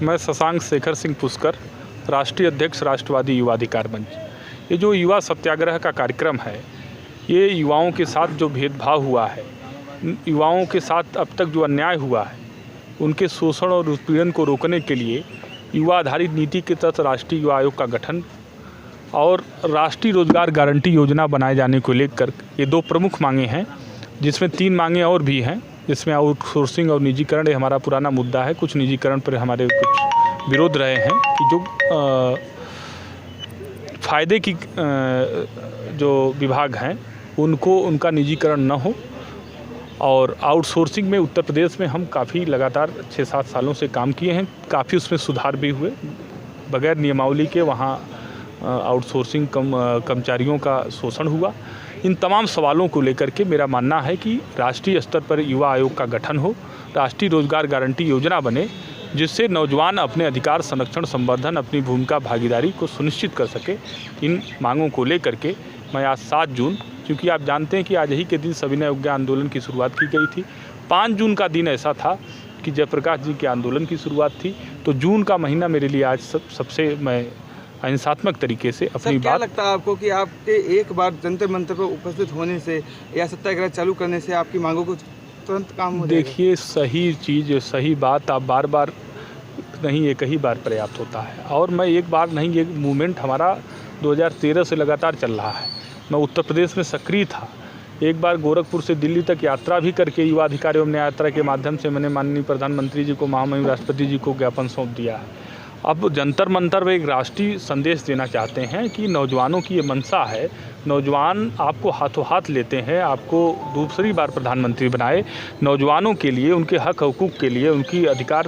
मैं शशांक शेखर सिंह पुष्कर, राष्ट्रीय अध्यक्ष राष्ट्रवादी युवा अधिकार मंच। ये जो युवा सत्याग्रह का कार्यक्रम है, ये युवाओं के साथ जो भेदभाव हुआ है, युवाओं के साथ अब तक जो अन्याय हुआ है, उनके शोषण और उत्पीड़न को रोकने के लिए युवा आधारित नीति के तहत राष्ट्रीय युवा आयोग का गठन और राष्ट्रीय रोजगार गारंटी योजना बनाए जाने को लेकर ये दो प्रमुख मांगे हैं, जिसमें 3 मांगे और भी हैं, जिसमें आउटसोर्सिंग और निजीकरण हमारा पुराना मुद्दा है। कुछ निजीकरण पर हमारे कुछ विरोध रहे हैं कि जो फ़ायदे की जो विभाग हैं उनको उनका निजीकरण न हो, और आउटसोर्सिंग में उत्तर प्रदेश में हम काफ़ी लगातार 6-7 सालों से काम किए हैं, काफ़ी उसमें सुधार भी हुए। बगैर नियमावली के वहाँ आउटसोर्सिंग कर्मचारियों का शोषण हुआ। इन तमाम सवालों को लेकर के मेरा मानना है कि राष्ट्रीय स्तर पर युवा आयोग का गठन हो, राष्ट्रीय रोजगार गारंटी योजना बने, जिससे नौजवान अपने अधिकार संरक्षण संवर्धन अपनी भूमिका भागीदारी को सुनिश्चित कर सके। इन मांगों को लेकर के मैं आज 7 जून, क्योंकि आप जानते हैं कि आज ही के दिन सविनय अवज्ञा आंदोलन की शुरुआत की गई थी। 5 जून का दिन ऐसा था कि जयप्रकाश जी के आंदोलन की शुरुआत थी, तो जून का महीना मेरे लिए आज सबसे मैं अहिंसात्मक तरीके से अपनी बात। क्या लगता है आपको कि आपके एक बार जंतर मंतर पर उपस्थित होने से या सत्याग्रह चालू करने से आपकी मांगों को तुरंत काम हो जाएगा? देखिए, सही चीज़, सही बात आप बार बार नहीं, एक ही बार पर्याप्त होता है। और मैं एक बार नहीं, ये मूवमेंट हमारा 2013 से लगातार चल रहा है। मैं उत्तर प्रदेश में सक्रिय था। एक बार गोरखपुर से दिल्ली तक यात्रा भी करके युवा अधिकार एवं न्याय यात्रा के माध्यम से मैंने माननीय प्रधानमंत्री जी को, महामहिम राष्ट्रपति जी को ज्ञापन सौंप दिया है। अब जंतर मंतर में एक राष्ट्रीय संदेश देना चाहते हैं कि नौजवानों की ये मंशा है, नौजवान आपको हाथों हाथ लेते हैं, आपको दूसरी बार प्रधानमंत्री बनाए। नौजवानों के लिए, उनके हक हकूक़ के लिए, उनकी अधिकार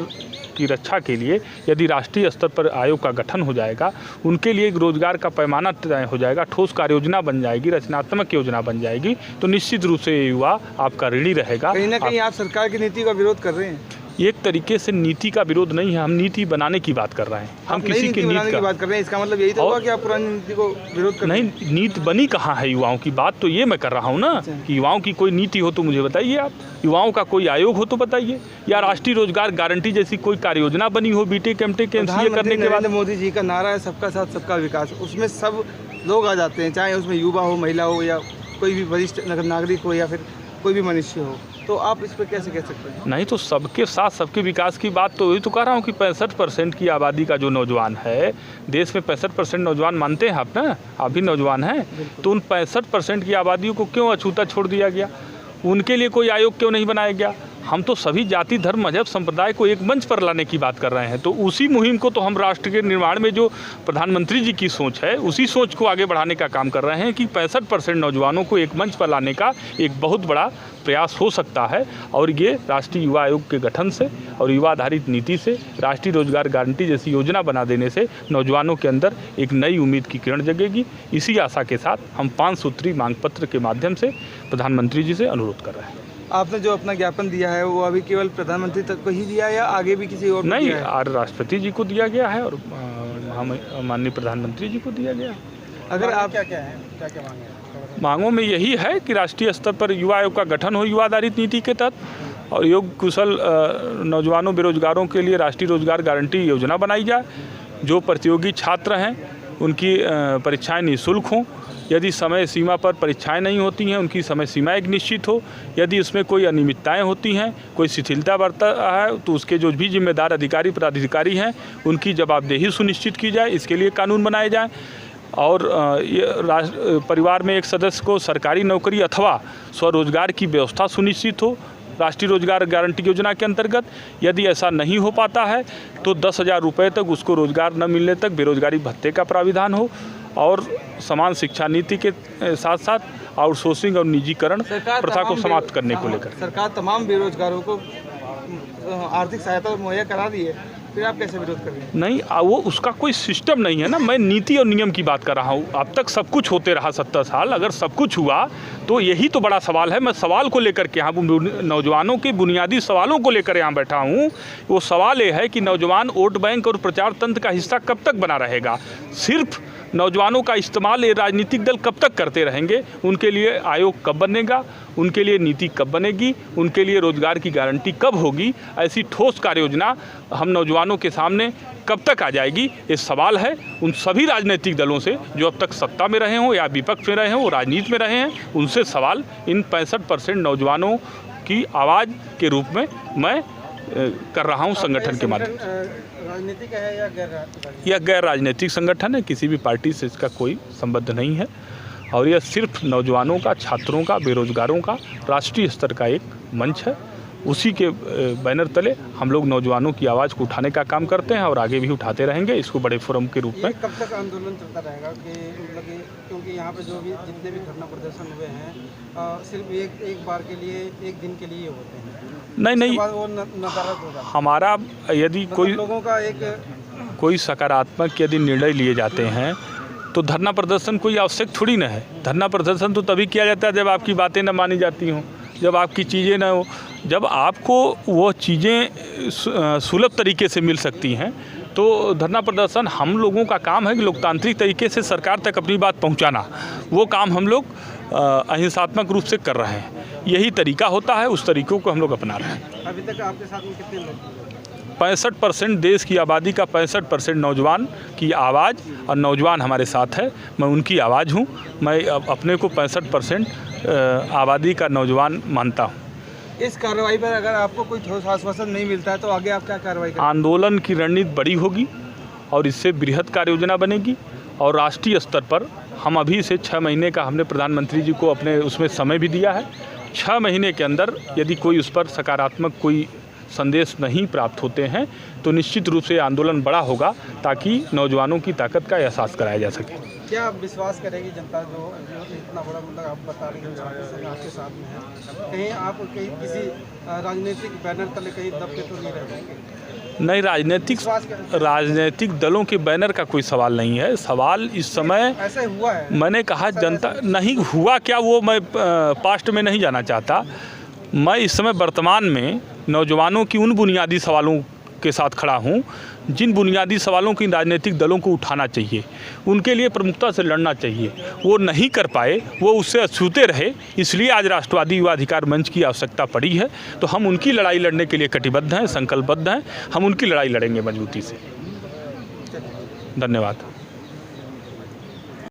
की रक्षा के लिए यदि राष्ट्रीय स्तर पर आयोग का गठन हो जाएगा, उनके लिए एक रोजगार का पैमाना तय हो जाएगा, ठोस कार्य योजना बन जाएगी, रचनात्मक योजना बन जाएगी, तो निश्चित रूप से युवा आपका ऋणी रहेगा। कहीं ना कहीं आप सरकार की नीति का विरोध कर रहे हैं। एक तरीके से नीति का विरोध नहीं है, हम नीति बनाने की बात कर रहे हैं। हम किसी की नीति की बात कर रहे हैं, इसका मतलब यही तो होगा कि आप पुरानी नीति को विरोध कर रहे हैं। नहीं, नीति बनी कहाँ है युवाओं की? बात तो ये मैं कर रहा हूँ ना कि युवाओं की कोई नीति हो तो मुझे बताइए, आप युवाओं का कोई आयोग हो तो बताइए, या राष्ट्रीय रोजगार गारंटी जैसी कोई कार्य योजना बनी हो बीटेक एमटेक MCA करने के बाद। मोदी जी का नारा है सबका साथ सबका विकास, उसमें सब लोग आ जाते हैं, चाहे उसमें युवा हो, महिला हो, या कोई भी वरिष्ठ नागरिक हो, या फिर कोई भी मनुष्य हो। तो आप इस पर कैसे कह सकते हैं? नहीं, तो सबके साथ सबके विकास की बात तो वही तो कह रहा हूँ कि 65% की आबादी का जो नौजवान है देश में, 65% नौजवान मानते हैं आप ना, आप भी नौजवान हैं, तो उन 65% की आबादी को क्यों अछूता छोड़ दिया गया? उनके लिए कोई आयोग क्यों नहीं बनाया गया? हम तो सभी जाति धर्म मजहब संप्रदाय को एक मंच पर लाने की बात कर रहे हैं। तो उसी मुहिम को तो हम राष्ट्र के निर्माण में जो प्रधानमंत्री जी की सोच है, उसी सोच को आगे बढ़ाने का काम कर रहे हैं कि 65% नौजवानों को एक मंच पर लाने का एक बहुत बड़ा प्रयास हो सकता है। और ये राष्ट्रीय युवा आयोग के गठन से और युवा आधारित नीति से, राष्ट्रीय रोजगार गारंटी जैसी योजना बना देने से नौजवानों के अंदर एक नई उम्मीद की किरण जगेगी। इसी आशा के साथ हम 5 सूत्री मांग पत्र के माध्यम से प्रधानमंत्री जी से अनुरोध कर रहे हैं। आपने जो अपना ज्ञापन दिया है वो अभी केवल प्रधानमंत्री तक को ही दिया या आगे भी किसी और? नहीं, राष्ट्रपति जी को दिया गया है और माननीय प्रधानमंत्री जी को दिया गया है। अगर आप क्या क्या मांगे? मांगों में यही है कि राष्ट्रीय स्तर पर युवा आयोग का गठन हो युवा आधारित नीति के तहत, और योग्य कुशल नौजवानों बेरोजगारों के लिए राष्ट्रीय रोजगार गारंटी योजना बनाई जाए। जो प्रतियोगी छात्र हैं उनकी परीक्षाएं निःशुल्क हों। यदि समय सीमा पर परीक्षाएं नहीं होती हैं, उनकी समय सीमा एक निश्चित हो। यदि उसमें कोई अनियमितताएं होती हैं, कोई शिथिलता बरता है, तो उसके जो भी जिम्मेदार अधिकारी पदाधिकारी हैं उनकी जवाबदेही सुनिश्चित की जाए। इसके लिए कानून बनाए जाएँ। और परिवार में एक सदस्य को सरकारी नौकरी अथवा स्वरोजगार की व्यवस्था सुनिश्चित हो राष्ट्रीय रोजगार गारंटी योजना के अंतर्गत। यदि ऐसा नहीं हो पाता है तो 10,000 रुपये तक उसको रोजगार न मिलने तक बेरोजगारी भत्ते का प्राविधान हो। और समान शिक्षा नीति के साथ साथ आउटसोर्सिंग और निजीकरण प्रथा को समाप्त करने को लेकर सरकार तमाम बेरोजगारों को आर्थिक सहायता मुहैया करा दी है, फिर आप कैसे विरोध कर रहे हैं? नहीं, वो उसका कोई सिस्टम नहीं है ना। मैं नीति और नियम की बात कर रहा हूँ। अब तक सब कुछ होते रहा 70 साल, अगर सब कुछ हुआ तो यही तो बड़ा सवाल है। मैं सवाल को लेकर के यहाँ नौजवानों के बुनियादी सवालों को लेकर यहाँ बैठा हूँ। वो सवाल ये है कि नौजवान वोट बैंक और प्रचार तंत्र का हिस्सा कब तक बना रहेगा? सिर्फ नौजवानों का इस्तेमाल ये राजनीतिक दल कब तक करते रहेंगे? उनके लिए आयोग कब बनेगा? उनके लिए नीति कब बनेगी? उनके लिए रोजगार की गारंटी कब होगी? ऐसी ठोस कार्य योजना हम नौजवानों के सामने कब तक आ जाएगी? ये सवाल है उन सभी राजनीतिक दलों से जो अब तक सत्ता में रहे हों या विपक्ष में रहे हों, वो राजनीति में रहे हैं, उनसे सवाल इन 65% नौजवानों की आवाज़ के रूप में मैं कर रहा हूं संगठन के माध्यम से। राजनीतिक है या गैर राजनीतिक? यह गैर राजनीतिक संगठन है, किसी भी पार्टी से इसका कोई संबंध नहीं है और यह सिर्फ नौजवानों का, छात्रों का, बेरोजगारों का राष्ट्रीय स्तर का एक मंच है। उसी के बैनर तले हम लोग नौजवानों की आवाज़ को उठाने का काम करते हैं और आगे भी उठाते रहेंगे इसको बड़े फोरम के रूप में। कब तक आंदोलन चलता रहेगा कि मतलब कि क्योंकि यहाँ पे जो भी जितने भी धरना प्रदर्शन हुए हैं सिर्फ एक बार के लिए, एक दिन के लिए होते हैं? नहीं, वो नदारद होगा। हमारा यदि कोई लोगों का कोई सकारात्मक यदि निर्णय लिए जाते हैं तो धरना प्रदर्शन कोई आवश्यक थोड़ी ना है। धरना प्रदर्शन तो तभी किया जाता है जब आपकी बातें न मानी जाती हों, जब आपकी चीज़ें न हो, जब आपको वो चीज़ें सुलभ तरीके से मिल सकती हैं तो धरना प्रदर्शन हम लोगों का काम है कि लोकतांत्रिक तरीके से सरकार तक अपनी बात पहुंचाना। वो काम हम लोग अहिंसात्मक रूप से कर रहे हैं। यही तरीका होता है, उस तरीक़ों को हम लोग अपना रहे हैं। अभी तक आपके साथ में कितने लोग? 65% देश की आबादी का 65% नौजवान की आवाज़ और नौजवान हमारे साथ है। मैं उनकी आवाज़ हूँ। मैं अपने को 65% आबादी का नौजवान मानता हूँ। इस कार्रवाई पर अगर आपको कोई ठोस आश्वासन नहीं मिलता है तो आगे आप क्या कार्रवाई करेंगे? आंदोलन की रणनीति बड़ी होगी और इससे बृहद कार्य योजना बनेगी और राष्ट्रीय स्तर पर हम अभी से 6 महीने का हमने प्रधानमंत्री जी को अपने उसमें समय भी दिया है। 6 महीने के अंदर यदि कोई उस पर सकारात्मक कोई संदेश नहीं प्राप्त होते हैं तो निश्चित रूप से आंदोलन बड़ा होगा ताकि नौजवानों की ताकत का एहसास कराया जा सके। क्या आप विश्वास करेगी जनता जो इतना बड़ा मतलब आप बता रही हैं आपके साथ में है, कहीं आप कहीं किसी राजनीतिक बैनर तले कहीं दबके तो नहीं रहेंगे? नहीं, राजनीतिक दलों के बैनर का कोई सवाल नहीं है। सवाल इस समय ऐसा हुआ है, मैंने कहा जनता नहीं हुआ क्या वो मैं पास्ट में नहीं जाना चाहता। मैं इस समय वर्तमान में नौजवानों की उन बुनियादी सवालों के साथ खड़ा हूं जिन बुनियादी सवालों की राजनीतिक दलों को उठाना चाहिए, उनके लिए प्रमुखता से लड़ना चाहिए। वो नहीं कर पाए, वो उससे अछूते रहे, इसलिए आज राष्ट्रवादी युवा अधिकार मंच की आवश्यकता पड़ी है। तो हम उनकी लड़ाई लड़ने के लिए कटिबद्ध हैं, संकल्पबद्ध हैं। हम उनकी लड़ाई लड़ेंगे मजबूती से। धन्यवाद।